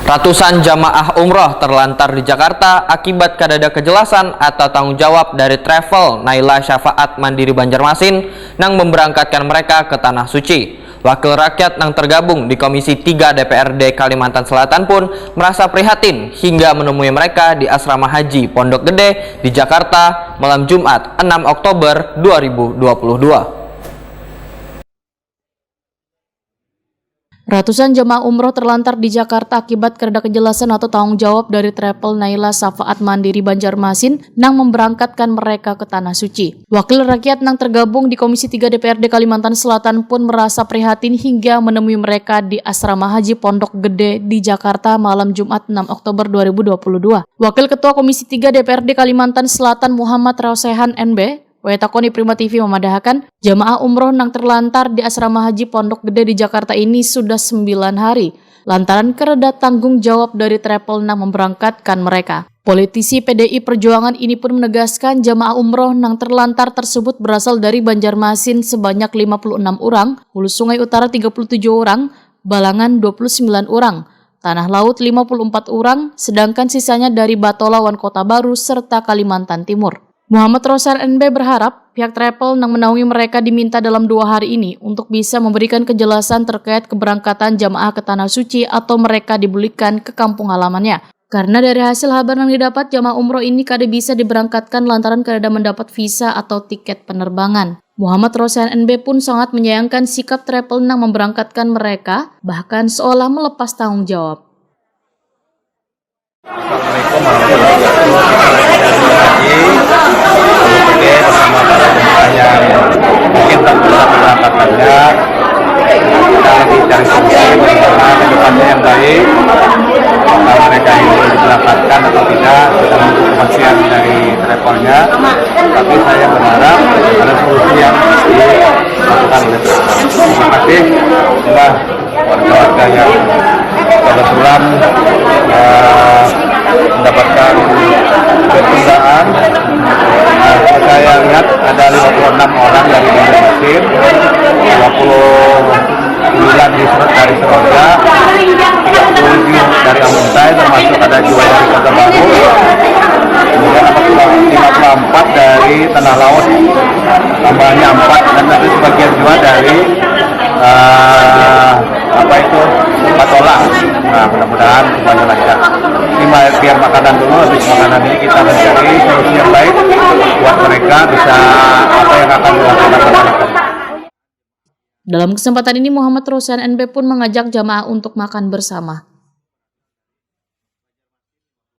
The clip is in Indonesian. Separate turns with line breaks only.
Ratusan jamaah umroh terlantar di Jakarta akibat kadada kejelasan atau tanggung jawab dari travel Naila Syafaat Mandiri Banjarmasin nang memberangkatkan mereka ke Tanah Suci. Wakil rakyat yang tergabung di Komisi 3 DPRD Kalimantan Selatan pun merasa prihatin hingga menemui mereka di Asrama Haji Pondok Gede di Jakarta malam Jumat 6 Oktober 2022.
Ratusan jemaah umroh terlantar di Jakarta akibat kadada kejelasan atau tanggung jawab dari travel Naila Syafaat Mandiri Banjarmasin nang memberangkatkan mereka ke Tanah Suci. Wakil rakyat nang tergabung di Komisi 3 DPRD Kalimantan Selatan pun merasa prihatin hingga menemui mereka di Asrama Haji Pondok Gede di Jakarta malam Jumat 6 Oktober 2022. Wakil Ketua Komisi 3 DPRD Kalimantan Selatan Muhammad Rosehan NB Wetakoni Prima TV memadahkan jamaah umroh nang terlantar di Asrama Haji Pondok Gede di Jakarta ini sudah 9 hari lantaran kereda tanggung jawab dari travel nang memberangkatkan mereka. Politisi PDI Perjuangan ini pun menegaskan jamaah umroh nang terlantar tersebut berasal dari Banjarmasin sebanyak 56 orang, Hulu Sungai Utara 37 orang, Balangan 29 orang, Tanah Laut 54 orang, sedangkan sisanya dari Batolawan Kota Baru serta Kalimantan Timur. Muhammad Rosan NB berharap pihak travel yang menaungi mereka diminta dalam 2 hari ini untuk bisa memberikan kejelasan terkait keberangkatan jamaah ke Tanah Suci atau mereka dibelikan ke kampung halamannya. Karena dari hasil kabar yang didapat, jamaah umroh ini kada bisa diberangkatkan lantaran kada mendapat visa atau tiket penerbangan. Muhammad Rosan NB pun sangat menyayangkan sikap travel yang memberangkatkan mereka, bahkan seolah melepas tanggung jawab.
Assalamualaikum warahmatullahi wabarakatuh. Bersama para jemaah yang mungkin tertunda keberangkatannya, kita lagi cari solusi bagaimana ke depannya yang baik. Apakah mereka ini diberangkatkan atau tidak, kita menunggu kepastian dari travelnya. Tapi saya berharap ada solusi yang dilakukan oleh travel. Terima kasih kepada warga-warga yang kebetulan mendapatkan penundaan. Saya lihat ada 56 orang dari Banjarmasin, 29 dari Seroja, 37 dari Amuntai, termasuk ada 2 dari Kota Baru, kemudian 54 dari Tanah Laut, tambahnya 4, dan nanti sebagian juga dari Batola. Nah, mudah-mudahan semuanya lancar. Ini biar makanan dulu, habis makanan ini kita mencari solusi yang baik buat mereka bisa apa yang akan dilakukan.
Dalam kesempatan ini Muhammad Rosan NB pun mengajak jamaah untuk makan bersama.